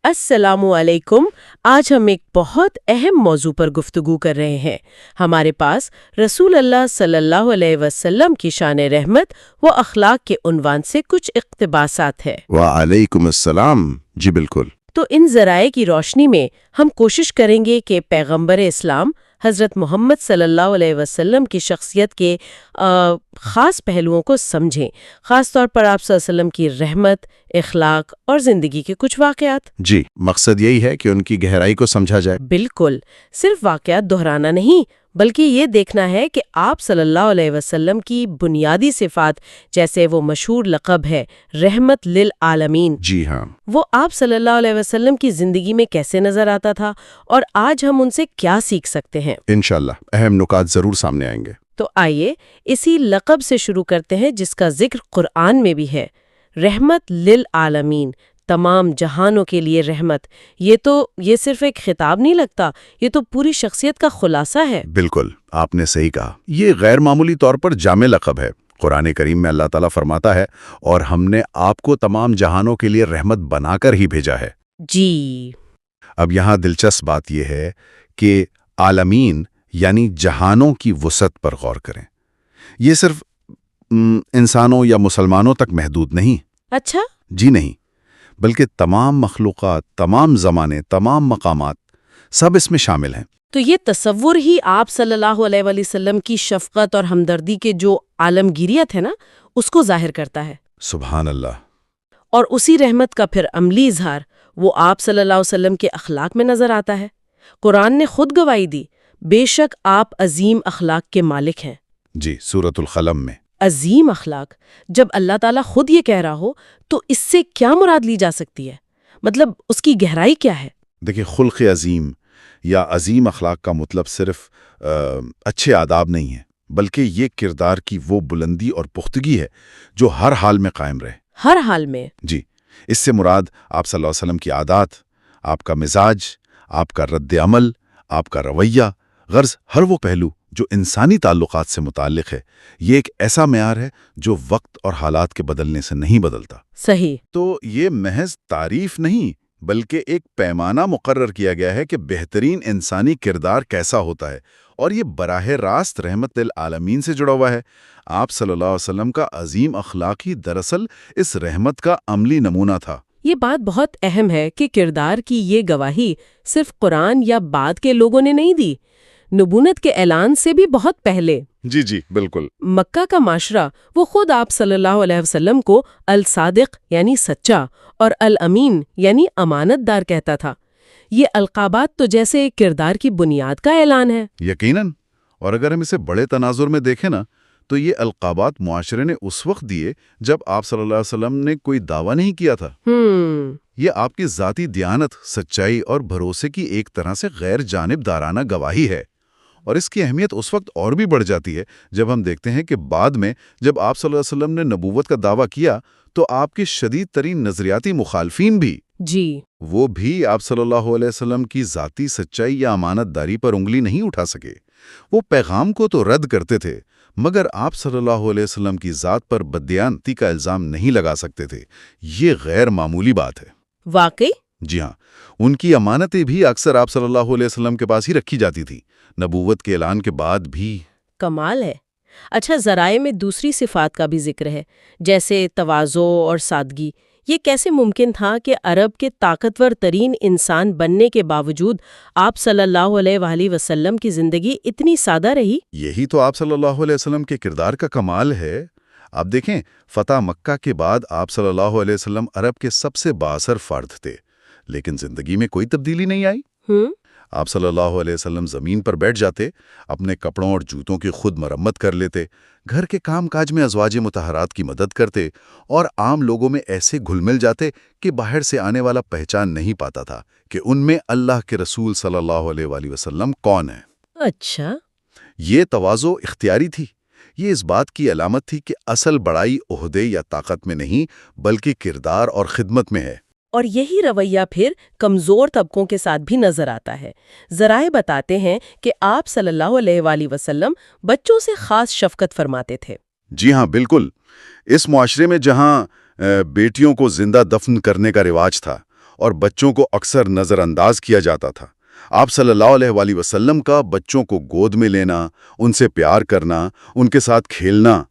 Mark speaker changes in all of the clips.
Speaker 1: السلام علیکم۔ آج ہم ایک بہت اہم موضوع پر گفتگو کر رہے ہیں۔ ہمارے پاس رسول اللہ صلی اللہ علیہ وسلم کی شان رحمت و اخلاق کے عنوان سے کچھ اقتباسات ہیں۔
Speaker 2: وعلیکم السلام۔ جی بالکل۔
Speaker 1: تو ان ذرائع کی روشنی میں ہم کوشش کریں گے کہ پیغمبر اسلام حضرت محمد صلی اللہ علیہ وسلم کی شخصیت کے خاص پہلوؤں کو سمجھیں، خاص طور پر آپ صلی اللہ علیہ وسلم کی رحمت، اخلاق اور زندگی کے کچھ واقعات۔
Speaker 2: جی، مقصد یہی ہے کہ ان کی گہرائی کو سمجھا جائے۔
Speaker 1: بالکل، صرف واقعات دہرانا نہیں، بلکہ یہ دیکھنا ہے کہ آپ صلی اللہ علیہ وسلم کی بنیادی صفات، جیسے وہ مشہور لقب ہے رحمت للعالمین،
Speaker 2: جی ہاں،
Speaker 1: وہ آپ صلی اللہ علیہ وسلم کی زندگی میں کیسے نظر آتا تھا اور آج ہم ان سے کیا سیکھ سکتے ہیں۔
Speaker 2: انشاءاللہ اہم نکات ضرور سامنے آئیں گے۔
Speaker 1: تو آئیے اسی لقب سے شروع کرتے ہیں جس کا ذکر قرآن میں بھی ہے، رحمت للعالمین، تمام جہانوں کے لیے رحمت۔ یہ صرف ایک خطاب نہیں لگتا، یہ تو پوری شخصیت کا خلاصہ ہے۔
Speaker 2: بالکل، آپ نے صحیح کہا۔ یہ غیر معمولی طور پر جامع لقب ہے۔ قرآن کریم میں اللہ تعالیٰ فرماتا ہے، اور ہم نے آپ کو تمام جہانوں کے لیے رحمت بنا کر ہی بھیجا ہے۔
Speaker 1: جی،
Speaker 2: اب یہاں دلچسپ بات یہ ہے کہ عالمین یعنی جہانوں کی وسعت پر غور کریں۔ یہ صرف انسانوں یا مسلمانوں تک محدود نہیں۔
Speaker 1: اچھا،
Speaker 2: جی نہیں، بلکہ تمام مخلوقات، تمام زمانے، تمام مقامات، سب اس میں شامل ہیں۔
Speaker 1: تو یہ تصور ہی آپ صلی اللہ علیہ وآلہ وسلم کی شفقت اور ہمدردی کے جو عالمگیریت ہے نا، اس کو ظاہر کرتا ہے۔
Speaker 2: سبحان اللہ۔
Speaker 1: اور اسی رحمت کا پھر عملی اظہار وہ آپ صلی اللہ علیہ وسلم کے اخلاق میں نظر آتا ہے۔ قرآن نے خود گواہی دی، بے شک آپ عظیم اخلاق کے مالک ہیں۔
Speaker 2: جی، سورۃ القلم میں۔
Speaker 1: عظیم اخلاق، جب اللہ تعالیٰ خود یہ کہہ رہا ہو تو اس سے کیا مراد لی جا سکتی ہے؟ مطلب اس کی گہرائی کیا ہے؟
Speaker 2: دیکھیں، خلق عظیم یا عظیم اخلاق کا مطلب صرف اچھے آداب نہیں ہے، بلکہ یہ کردار کی وہ بلندی اور پختگی ہے جو ہر حال میں قائم رہے۔
Speaker 1: ہر حال میں؟
Speaker 2: جی، اس سے مراد آپ صلی اللہ علیہ وسلم کی عادات، آپ کا مزاج، آپ کا رد عمل، آپ کا رویہ، غرض ہر وہ پہلو جو انسانی تعلقات سے متعلق ہے، یہ ایک ایسا معیار ہے جو وقت اور حالات کے بدلنے سے نہیں بدلتا۔
Speaker 1: صحیح۔
Speaker 2: تو یہ محض تعریف نہیں، بلکہ ایک پیمانہ مقرر کیا گیا ہے کہ بہترین انسانی کردار کیسا ہوتا ہے، اور یہ براہ راست رحمت للعالمین سے جڑا ہوا ہے۔ آپ صلی اللہ علیہ وسلم کا عظیم اخلاق ہی دراصل اس رحمت کا عملی نمونہ تھا۔
Speaker 1: یہ بات بہت اہم ہے کہ کردار کی یہ گواہی صرف قرآن یا بعد کے لوگوں نے نہیں دی، نبوت کے اعلان سے بھی بہت پہلے۔
Speaker 2: جی جی بالکل۔
Speaker 1: مکہ کا معاشرہ وہ خود آپ صلی اللہ علیہ وسلم کو الصادق یعنی سچا اور الامین یعنی امانت دار کہتا تھا۔ یہ القابات تو جیسے ایک کردار کی بنیاد کا اعلان ہے۔
Speaker 2: یقیناً، اور اگر ہم اسے بڑے تناظر میں دیکھیں نا، تو یہ القابات معاشرے نے اس وقت دیے جب آپ صلی اللہ علیہ وسلم نے کوئی دعویٰ نہیں کیا تھا۔ یہ آپ کی ذاتی دیانت، سچائی اور بھروسے کی ایک طرح سے غیر جانبدارانہ گواہی ہے، اور اس کی اہمیت اس وقت اور بھی بڑھ جاتی ہے جب ہم دیکھتے ہیں کہ بعد میں جب آپ صلی اللہ علیہ وسلم نے نبوت کا دعویٰ کیا تو آپ کے شدید ترین نظریاتی مخالفین بھی وہ بھی آپ صلی اللہ علیہ وسلم کی ذاتی سچائی یا امانت داری پر انگلی نہیں اٹھا سکے۔ وہ پیغام کو تو رد کرتے تھے، مگر آپ صلی اللہ علیہ وسلم کی ذات پر بددیانتی کا الزام نہیں لگا سکتے تھے۔ یہ غیر معمولی بات ہے۔
Speaker 1: واقعی؟
Speaker 2: جی ہاں، ان کی امانتیں بھی اکثر آپ صلی اللہ علیہ وسلم کے پاس ہی رکھی جاتی تھی، نبوت کے اعلان کے بعد بھی۔
Speaker 1: کمال ہے۔ اچھا، ذرائع میں دوسری صفات کا بھی ذکر ہے، جیسے تواضع اور سادگی۔ یہ کیسے ممکن تھا کہ عرب کے طاقتور ترین انسان بننے کے باوجود آپ صلی اللہ علیہ وآلہ وسلم کی زندگی اتنی سادہ رہی؟
Speaker 2: یہی تو آپ صلی اللہ علیہ وسلم کے کردار کا کمال ہے۔ آپ دیکھیں، فتح مکہ کے بعد آپ صلی اللہ علیہ وسلم عرب کے سب سے بااثر فرد تھے، لیکن زندگی میں کوئی تبدیلی نہیں آئی۔ آپ صلی اللہ علیہ وسلم زمین پر بیٹھ جاتے، اپنے کپڑوں اور جوتوں کی خود مرمت کر لیتے، گھر کے کام کاج میں ازواج مطہرات کی مدد کرتے، اور عام لوگوں میں ایسے گھل مل جاتے کہ باہر سے آنے والا پہچان نہیں پاتا تھا کہ ان میں اللہ کے رسول صلی اللہ علیہ وآلہ وسلم کون ہیں۔
Speaker 1: اچھا،
Speaker 2: یہ تواضع اختیاری تھی۔ یہ اس بات کی علامت تھی کہ اصل بڑائی عہدے یا طاقت میں نہیں، بلکہ کردار اور خدمت میں ہے۔
Speaker 1: اور یہی رویہ پھر کمزور طبقوں کے ساتھ بھی نظر آتا ہے۔ ذرائع بتاتے ہیں کہ آپ صلی اللہ علیہ وآلہ وسلم بچوں سے خاص شفقت فرماتے تھے۔
Speaker 2: جی ہاں بالکل۔ اس معاشرے میں جہاں بیٹیوں کو زندہ دفن کرنے کا رواج تھا اور بچوں کو اکثر نظر انداز کیا جاتا تھا۔ آپ صلی اللہ علیہ وآلہ وسلم کا بچوں کو گود میں لینا، ان سے پیار کرنا، ان کے ساتھ کھیلنا،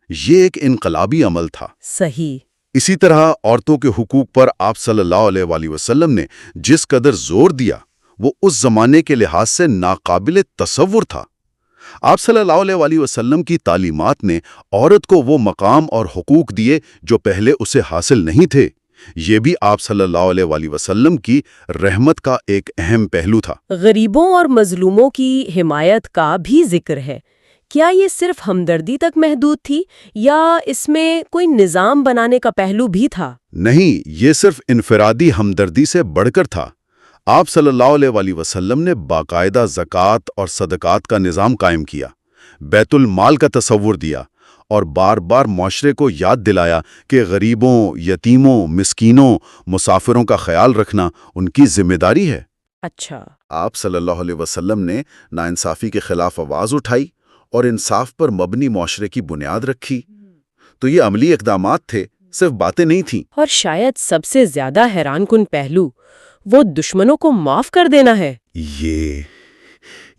Speaker 2: یہ ایک انقلابی عمل تھا۔
Speaker 1: صحیح۔
Speaker 2: اسی طرح عورتوں کے حقوق پر آپ صلی اللہ علیہ وآلہ وسلم نے جس قدر زور دیا وہ اس زمانے کے لحاظ سے ناقابل تصور تھا۔ آپ صلی اللہ علیہ وآلہ وسلم کی تعلیمات نے عورت کو وہ مقام اور حقوق دیے جو پہلے اسے حاصل نہیں تھے۔ یہ بھی آپ صلی اللہ علیہ وآلہ وسلم کی رحمت کا ایک اہم پہلو تھا۔
Speaker 1: غریبوں اور مظلوموں کی حمایت کا بھی ذکر ہے۔ کیا یہ صرف ہمدردی تک محدود تھی یا اس میں کوئی نظام بنانے کا پہلو بھی تھا؟
Speaker 2: نہیں، یہ صرف انفرادی ہمدردی سے بڑھ کر تھا۔ آپ صلی اللہ علیہ وآلہ وسلم نے باقاعدہ زکوٰۃ اور صدقات کا نظام قائم کیا، بیت المال کا تصور دیا، اور بار بار معاشرے کو یاد دلایا کہ غریبوں، یتیموں، مسکینوں، مسافروں کا خیال رکھنا ان کی ذمہ داری ہے۔
Speaker 1: اچھا۔
Speaker 2: آپ صلی اللہ علیہ وسلم نے ناانصافی کے خلاف آواز اٹھائی اور انصاف پر مبنی معاشرے کی بنیاد رکھی۔ تو یہ عملی اقدامات تھے، صرف باتیں نہیں تھیں۔
Speaker 1: اور شاید سب سے زیادہ حیران کن پہلو وہ دشمنوں کو معاف کر دینا ہے۔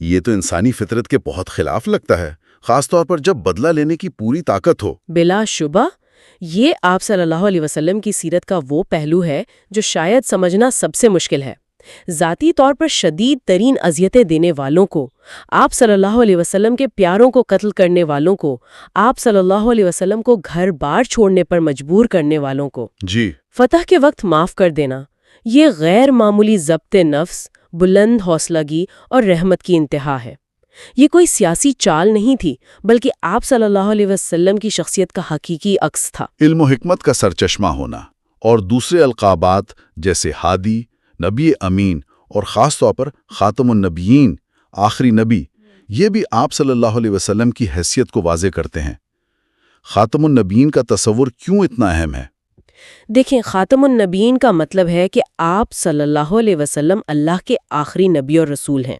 Speaker 2: یہ تو انسانی فطرت کے بہت خلاف لگتا ہے، خاص طور پر جب بدلہ لینے کی پوری طاقت ہو۔
Speaker 1: بلا شبہ یہ آپ صلی اللہ علیہ وسلم کی سیرت کا وہ پہلو ہے جو شاید سمجھنا سب سے مشکل ہے۔ ذاتی طور پر شدید ترین اذیتیں دینے والوں کو، آپ صلی اللہ علیہ وسلم کے پیاروں کو قتل کرنے والوں کو، آپ صلی اللہ علیہ وسلم کو گھر بار چھوڑنے پر مجبور کرنے والوں کو فتح کے وقت معاف کر دینا، یہ غیر معمولی ضبط نفس، بلند حوصلگی اور رحمت کی انتہا ہے۔ یہ کوئی سیاسی چال نہیں تھی، بلکہ آپ صلی اللہ علیہ وسلم کی شخصیت کا حقیقی عکس تھا۔
Speaker 2: علم و حکمت کا سرچشمہ ہونا اور دوسرے القابات جیسے ہادی، نبی امین اور خاص طور پر خاتم النبیین، آخری نبی، یہ بھی آپ صلی اللہ علیہ وسلم کی حیثیت کو واضح کرتے ہیں۔ خاتم النبیین کا تصور کیوں اتنا اہم ہے؟
Speaker 1: دیکھیں، خاتم النبیین کا مطلب ہے کہ آپ صلی اللہ علیہ وسلم اللہ کے آخری نبی اور رسول ہیں۔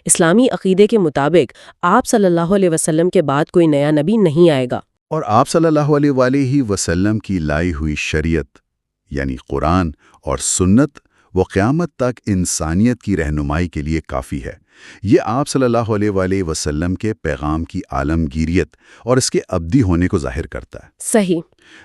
Speaker 1: اسلامی عقیدے کے مطابق آپ صلی اللہ علیہ وسلم کے بعد کوئی نیا نبی نہیں آئے گا۔
Speaker 2: اور آپ صلی اللہ علیہ وآلہ وسلم کی لائی ہوئی شریعت یعنی قرآن اور سنت وہ قیامت تک انسانیت کی رہنمائی کے لیے کافی ہے۔ یہ آپ صلی اللہ علیہ وآلہ وسلم کے پیغام کی عالمگیریت اور اس کے ابدی ہونے کو ظاہر کرتا ہے۔
Speaker 1: صحیح۔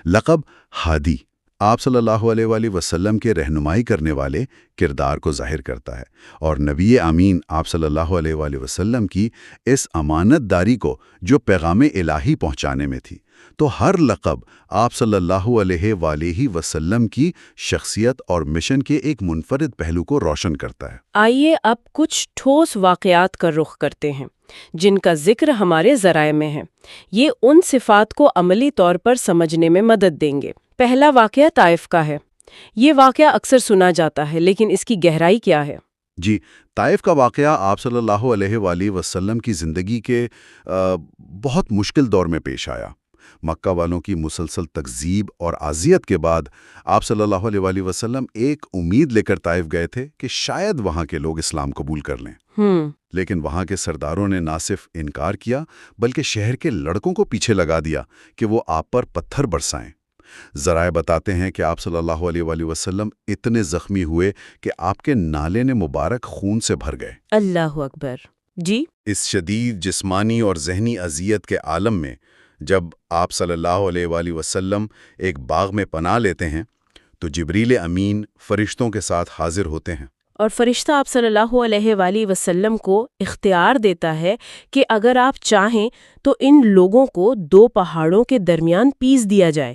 Speaker 2: لقب ہادی آپ صلی اللہ علیہ وآلہ وسلم کے رہنمائی کرنے والے کردار کو ظاہر کرتا ہے، اور نبی امین آپ صلی اللہ علیہ وآلہ وسلم کی اس امانت داری کو جو پیغام الہی پہنچانے میں تھی۔ تو ہر لقب آپ صلی اللہ علیہ وآلہ وسلم کی شخصیت اور مشن کے ایک منفرد پہلو کو روشن کرتا ہے۔
Speaker 1: آئیے اب کچھ ٹھوس واقعات کا رخ کرتے ہیں جن کا ذکر ہمارے ذرائع میں ہے۔ یہ ان صفات کو عملی طور پر سمجھنے میں مدد دیں گے۔ پہلا واقعہ طائف کا ہے۔ یہ واقعہ اکثر سنا جاتا ہے، لیکن اس کی گہرائی کیا ہے؟
Speaker 2: طائف کا واقعہ آپ صلی اللہ علیہ وآلہ وسلم کی زندگی کے بہت مشکل دور میں پیش آیا۔ مکہ والوں کی مسلسل تکذیب اور اذیت کے بعد آپ صلی اللہ علیہ وآلہ وسلم ایک امید لے کر طائف گئے تھے کہ شاید وہاں کے لوگ اسلام قبول کر لیں۔ لیکن وہاں کے سرداروں نے نہ صرف انکار کیا بلکہ شہر کے لڑکوں کو پیچھے لگا دیا کہ وہ آپ پر پتھر برسائیں۔ ذرائع بتاتے ہیں کہ آپ صلی اللہ علیہ وآلہ وسلم اتنے زخمی ہوئے کہ آپ کے نالے نے مبارک خون سے بھر گئے۔
Speaker 1: اللہ اکبر۔
Speaker 2: اس شدید جسمانی اور ذہنی اذیت کے عالم میں جب آپ صلی اللہ علیہ وآلہ وسلم ایک باغ میں پناہ لیتے ہیں تو جبریل امین فرشتوں کے ساتھ حاضر ہوتے ہیں،
Speaker 1: اور فرشتہ آپ صلی اللہ علیہ وآلہ وسلم کو اختیار دیتا ہے کہ اگر آپ چاہیں تو ان لوگوں کو 2 پہاڑوں کے درمیان پیس دیا جائے۔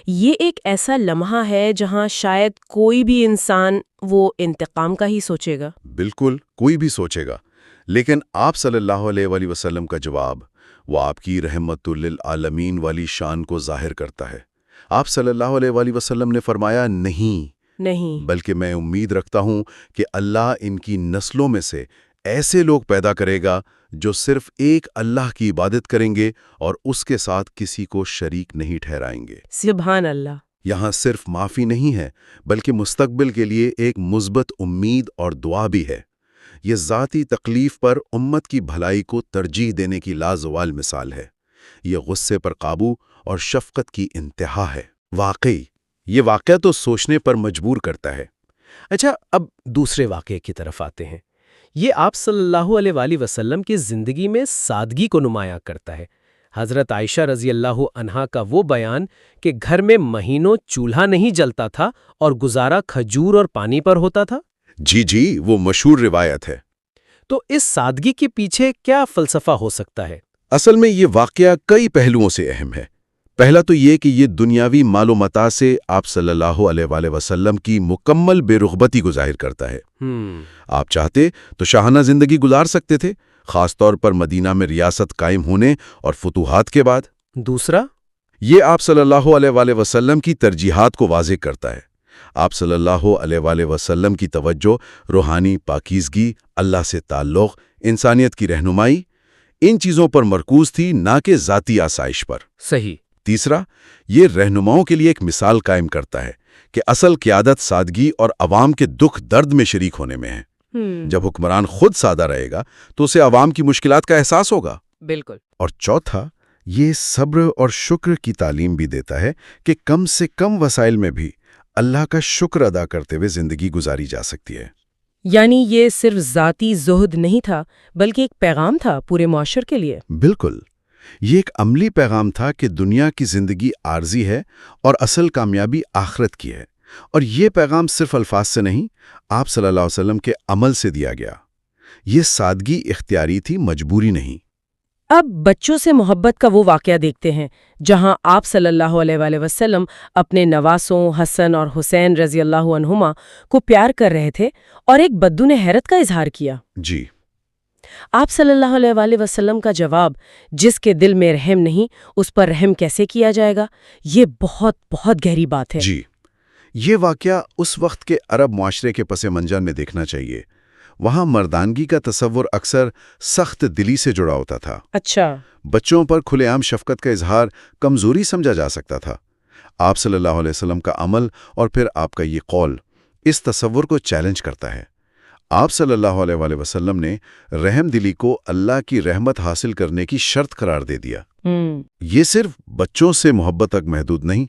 Speaker 1: یہ ایک ایسا لمحہ ہے جہاں شاید کوئی بھی انسان وہ انتقام کا ہی سوچے گا۔
Speaker 2: بالکل، کوئی بھی سوچے گا، لیکن آپ صلی اللہ علیہ وآلہ وسلم کا جواب وہ آپ کی رحمت للعالمین والی شان کو ظاہر کرتا ہے۔ آپ صلی اللہ علیہ وآلہ وسلم نے فرمایا، نہیں، بلکہ میں امید رکھتا ہوں کہ اللہ ان کی نسلوں میں سے ایسے لوگ پیدا کرے گا جو صرف ایک اللہ کی عبادت کریں گے اور اس کے ساتھ کسی کو شریک نہیں ٹھہرائیں گے۔
Speaker 1: سبحان اللہ۔
Speaker 2: یہاں صرف معافی نہیں ہے بلکہ مستقبل کے لیے ایک مثبت امید اور دعا بھی ہے۔ یہ ذاتی تکلیف پر امت کی بھلائی کو ترجیح دینے کی لازوال مثال ہے۔ یہ غصے پر قابو اور شفقت کی انتہا ہے۔ واقعی یہ واقعہ تو سوچنے پر مجبور کرتا ہے۔
Speaker 3: اچھا، اب دوسرے واقعے کی طرف آتے ہیں۔ یہ آپ صلی اللہ علیہ وآلہ وسلم کی زندگی میں سادگی کو نمایاں کرتا ہے۔ حضرت عائشہ رضی اللہ عنہا کا وہ بیان کہ گھر میں مہینوں چولہا نہیں جلتا تھا اور گزارا کھجور اور پانی پر ہوتا تھا۔
Speaker 2: جی وہ مشہور روایت ہے۔
Speaker 3: تو اس سادگی کے پیچھے کیا فلسفہ ہو سکتا ہے؟
Speaker 2: اصل میں یہ واقعہ کئی پہلوؤں سے اہم ہے۔ پہلا تو یہ کہ یہ دنیاوی مال و متاع سے آپ صلی اللہ علیہ وآلہ وسلم کی مکمل بے رغبتی کو ظاہر کرتا ہے۔ آپ چاہتے تو شاہانہ زندگی گزار سکتے تھے، خاص طور پر مدینہ میں ریاست قائم ہونے اور فتوحات کے بعد۔
Speaker 3: دوسرا،
Speaker 2: یہ آپ صلی اللہ علیہ وآلہ وسلم کی ترجیحات کو واضح کرتا ہے۔ آپ صلی اللہ علیہ وآلہ وسلم کی توجہ روحانی پاکیزگی، اللہ سے تعلق، انسانیت کی رہنمائی، ان چیزوں پر مرکوز تھی، نہ کہ ذاتی آسائش پر۔
Speaker 3: صحیح۔
Speaker 2: تیسرا، یہ رہنماؤں کے لیے ایک مثال قائم کرتا ہے کہ اصل قیادت سادگی اور عوام کے دکھ درد میں شریک ہونے میں ہے۔ جب حکمران خود سادہ رہے گا تو اسے عوام کی مشکلات کا احساس ہوگا۔
Speaker 1: بالکل۔
Speaker 2: اور چوتھا، یہ صبر اور شکر کی تعلیم بھی دیتا ہے کہ کم سے کم وسائل میں بھی اللہ کا شکر ادا کرتے ہوئے زندگی گزاری جا سکتی ہے۔
Speaker 1: یعنی یہ صرف ذاتی زہد نہیں تھا بلکہ ایک پیغام تھا پورے معاشر کے لیے۔
Speaker 2: بالکل، یہ ایک عملی پیغام تھا کہ دنیا کی زندگی عارضی ہے اور اصل کامیابی آخرت کی ہے، اور یہ پیغام صرف الفاظ سے نہیں، آپ صلی اللہ علیہ وسلم کے عمل سے دیا گیا۔ یہ سادگی اختیاری تھی، مجبوری نہیں۔
Speaker 1: اب بچوں سے محبت کا وہ واقعہ دیکھتے ہیں جہاں آپ صلی اللہ علیہ وآلہ وسلم اپنے نواسوں حسن اور حسین رضی اللہ عنہما کو پیار کر رہے تھے اور ایک بدو نے حیرت کا اظہار کیا۔
Speaker 2: جی،
Speaker 1: آپ صلی اللہ علیہ وآلہ وسلم کا جواب، جس کے دل میں رحم نہیں اس پر رحم کیسے کیا جائے گا، یہ بہت بہت گہری بات ہے۔
Speaker 2: جی، یہ واقعہ اس وقت کے عرب معاشرے کے پس منظر میں دیکھنا چاہیے۔ وہاں مردانگی کا تصور اکثر سخت دلی سے جڑا ہوتا تھا۔
Speaker 1: اچھا۔
Speaker 2: بچوں پر کھلے عام شفقت کا اظہار کمزوری سمجھا جا سکتا تھا۔ آپ صلی اللہ علیہ وسلم کا عمل اور پھر آپ کا یہ قول اس تصور کو چیلنج کرتا ہے۔ آپ صلی اللہ علیہ وآلہ وسلم نے رحم دلی کو اللہ کی رحمت حاصل کرنے کی شرط قرار دے دیا۔ یہ صرف بچوں سے محبت تک محدود نہیں،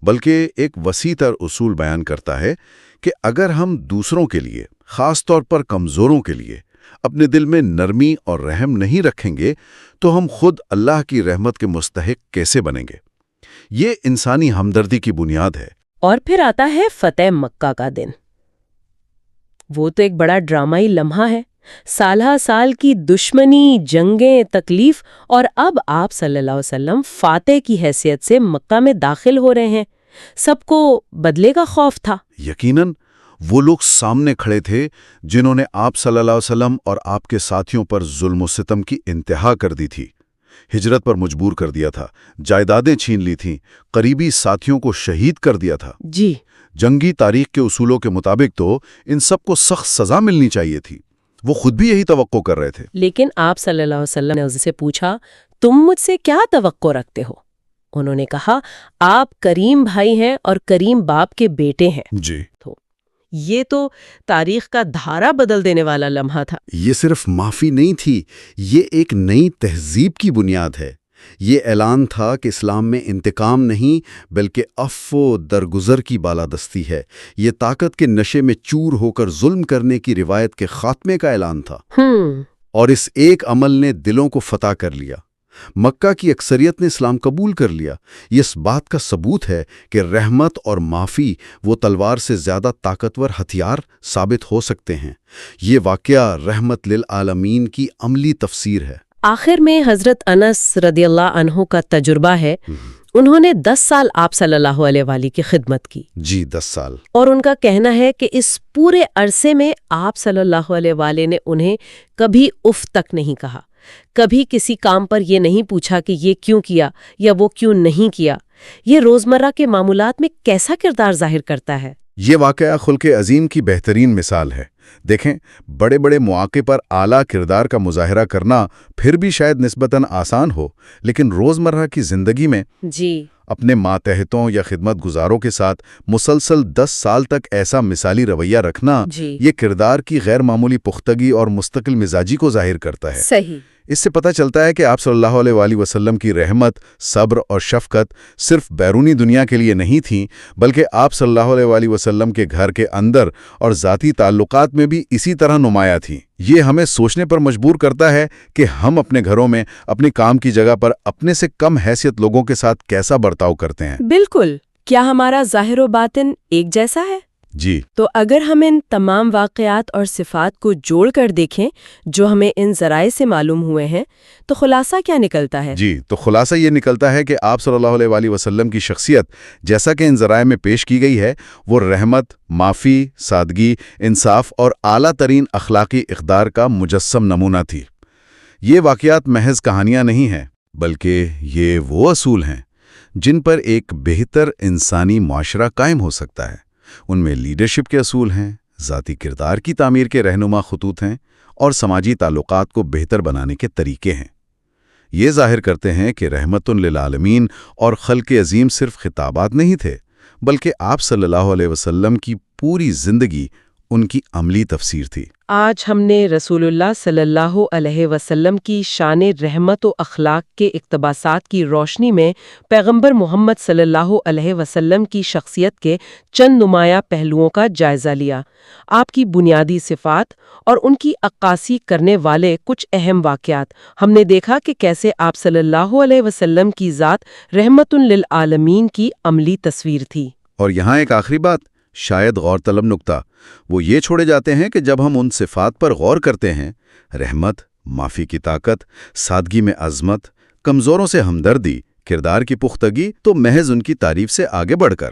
Speaker 2: بلکہ ایک وسیع تر اصول بیان کرتا ہے کہ اگر ہم دوسروں کے لیے، خاص طور پر کمزوروں کے لیے، اپنے دل میں نرمی اور رحم نہیں رکھیں گے تو ہم خود اللہ کی رحمت کے مستحق کیسے بنیں گے؟ یہ انسانی ہمدردی کی بنیاد ہے۔
Speaker 1: اور پھر آتا ہے فتح مکہ کا دن۔ وہ تو ایک بڑا ڈرامائی لمحہ ہے، سالہ سال کی دشمنی، جنگیں، تکلیف، اور اب آپ صلی اللہ علیہ وسلم فاتح کی حیثیت سے مکہ میں داخل ہو رہے ہیں۔ سب کو بدلے کا خوف تھا۔
Speaker 2: یقیناً وہ لوگ سامنے کھڑے تھے جنہوں نے آپ صلی اللہ علیہ وسلم اور آپ کے ساتھیوں پر ظلم و ستم کی انتہا کر دی تھی، ہجرت پر مجبور کر دیا تھا، جائیدادیں چھین لی تھیں، قریبی ساتھیوں کو شہید کر دیا تھا۔
Speaker 1: جی،
Speaker 2: جنگی تاریخ کے اصولوں کے مطابق تو ان سب کو سخت سزا ملنی چاہیے تھی۔ وہ خود بھی یہی توقع کر رہے تھے۔
Speaker 1: لیکن آپ صلی اللہ علیہ وسلم نے ان سے پوچھا، تم مجھ سے کیا توقع رکھتے ہو؟ انہوں نے کہا، آپ کریم بھائی ہیں اور کریم باپ کے بیٹے ہیں۔
Speaker 2: جی،
Speaker 1: یہ تو تاریخ کا دھارا بدل دینے والا لمحہ تھا۔
Speaker 4: یہ صرف معافی نہیں تھی، یہ ایک نئی تہذیب کی بنیاد ہے۔ یہ اعلان تھا کہ اسلام میں انتقام نہیں بلکہ عفو و درگزر کی بالادستی ہے۔ یہ طاقت کے نشے میں چور ہو کر ظلم کرنے کی روایت کے خاتمے کا اعلان تھا۔ اور اس ایک عمل نے دلوں کو فتح کر لیا۔ مکہ کی اکثریت نے اسلام قبول کر لیا۔ یہ اس بات کا ثبوت ہے کہ رحمت اور معافی وہ تلوار سے زیادہ طاقتور ہتھیار ثابت ہو سکتے ہیں۔ یہ واقعہ رحمت للعالمین کی عملی تفسیر ہے۔
Speaker 1: آخر میں حضرت انس رضی اللہ عنہ کا تجربہ ہے۔ انہوں نے 10 سال آپ صلی اللہ علیہ وآلہ کی خدمت کی۔
Speaker 4: جی، 10 سال۔
Speaker 1: اور ان کا کہنا ہے کہ اس پورے عرصے میں آپ صلی اللہ علیہ وآلہ نے انہیں کبھی اف تک نہیں کہا، کبھی کسی کام پر یہ نہیں پوچھا کہ یہ کیوں کیا یا وہ کیوں نہیں کیا۔ یہ روزمرہ کے معمولات میں کیسا کردار ظاہر کرتا ہے؟
Speaker 2: یہ واقعہ خلق عظیم کی بہترین مثال ہے۔ دیکھیں، بڑے بڑے مواقع پر اعلیٰ کردار کا مظاہرہ کرنا پھر بھی شاید نسبتاً آسان ہو، لیکن روزمرہ کی زندگی میں اپنے ماتحتوں یا خدمت گزاروں کے ساتھ مسلسل 10 سال تک ایسا مثالی رویہ رکھنا، یہ کردار کی غیر معمولی پختگی اور مستقل مزاجی کو ظاہر کرتا ہے۔
Speaker 1: صحیح۔
Speaker 2: اس سے پتہ چلتا ہے کہ آپ صلی اللہ علیہ وآلہ وسلم کی رحمت، صبر اور شفقت صرف بیرونی دنیا کے لیے نہیں تھیں، بلکہ آپ صلی اللہ علیہ وآلہ وسلم کے گھر کے اندر اور ذاتی تعلقات میں بھی اسی طرح نمایاں تھیں۔ یہ ہمیں سوچنے پر مجبور کرتا ہے کہ ہم اپنے گھروں میں، اپنی کام کی جگہ پر اپنے سے کم حیثیت لوگوں کے ساتھ کیسا برتاؤ کرتے ہیں۔
Speaker 1: بالکل، کیا ہمارا ظاہر و باطن ایک جیسا ہے؟
Speaker 2: جی،
Speaker 1: تو اگر ہم ان تمام واقعات اور صفات کو جوڑ کر دیکھیں جو ہمیں ان ذرائع سے معلوم ہوئے ہیں تو خلاصہ کیا نکلتا ہے؟
Speaker 2: جی، تو خلاصہ یہ نکلتا ہے کہ آپ صلی اللہ علیہ وآلہ وسلم کی شخصیت، جیسا کہ ان ذرائع میں پیش کی گئی ہے، وہ رحمت، معافی، سادگی، انصاف اور اعلیٰ ترین اخلاقی اقدار کا مجسم نمونہ تھی۔ یہ واقعات محض کہانیاں نہیں ہیں، بلکہ یہ وہ اصول ہیں جن پر ایک بہتر انسانی معاشرہ قائم ہو سکتا ہے۔ ان میں لیڈرشپ کے اصول ہیں، ذاتی کردار کی تعمیر کے رہنما خطوط ہیں اور سماجی تعلقات کو بہتر بنانے کے طریقے ہیں۔ یہ ظاہر کرتے ہیں کہ رحمت للعالمین اور خلق عظیم صرف خطابات نہیں تھے، بلکہ آپ صلی اللہ علیہ وسلم کی پوری زندگی ان کی عملی تفسیر تھی۔
Speaker 1: آج ہم نے رسول اللہ صلی اللہ علیہ وسلم کی شان رحمت و اخلاق کے اقتباسات کی روشنی میں پیغمبر محمد صلی اللہ علیہ وسلم کی شخصیت کے چند نمایاں پہلوؤں کا جائزہ لیا۔ آپ کی بنیادی صفات اور ان کی عکاسی کرنے والے کچھ اہم واقعات۔ ہم نے دیکھا کہ کیسے آپ صلی اللہ علیہ وسلم کی ذات رحمت للعالمین کی عملی تصویر تھی۔
Speaker 2: اور یہاں ایک آخری بات، شاید غور طلب نکتہ، وہ یہ چھوڑے جاتے ہیں کہ جب ہم ان صفات پر غور کرتے ہیں، رحمت، معافی کی طاقت، سادگی میں عظمت، کمزوروں سے ہمدردی، کردار کی پختگی، تو محض ان کی تعریف سے آگے بڑھ کر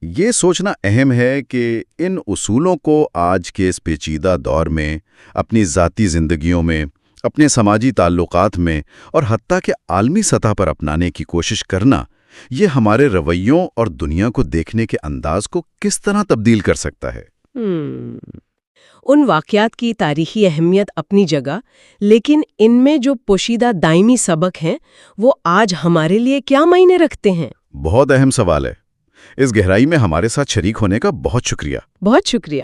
Speaker 2: یہ سوچنا اہم ہے کہ ان اصولوں کو آج کے اس پیچیدہ دور میں اپنی ذاتی زندگیوں میں، اپنے سماجی تعلقات میں اور حتیٰ کہ عالمی سطح پر اپنانے کی کوشش کرنا، یہ ہمارے رویوں اور دنیا کو دیکھنے کے انداز کو کس طرح تبدیل کر سکتا ہے۔
Speaker 1: ان واقعات کی تاریخی اہمیت اپنی جگہ، لیکن ان میں جو پوشیدہ دائمی سبق ہیں وہ آج ہمارے لیے کیا معنی رکھتے ہیں؟
Speaker 2: بہت اہم سوال ہے۔ اس گہرائی میں ہمارے ساتھ شریک ہونے کا بہت شکریہ۔
Speaker 1: بہت شکریہ۔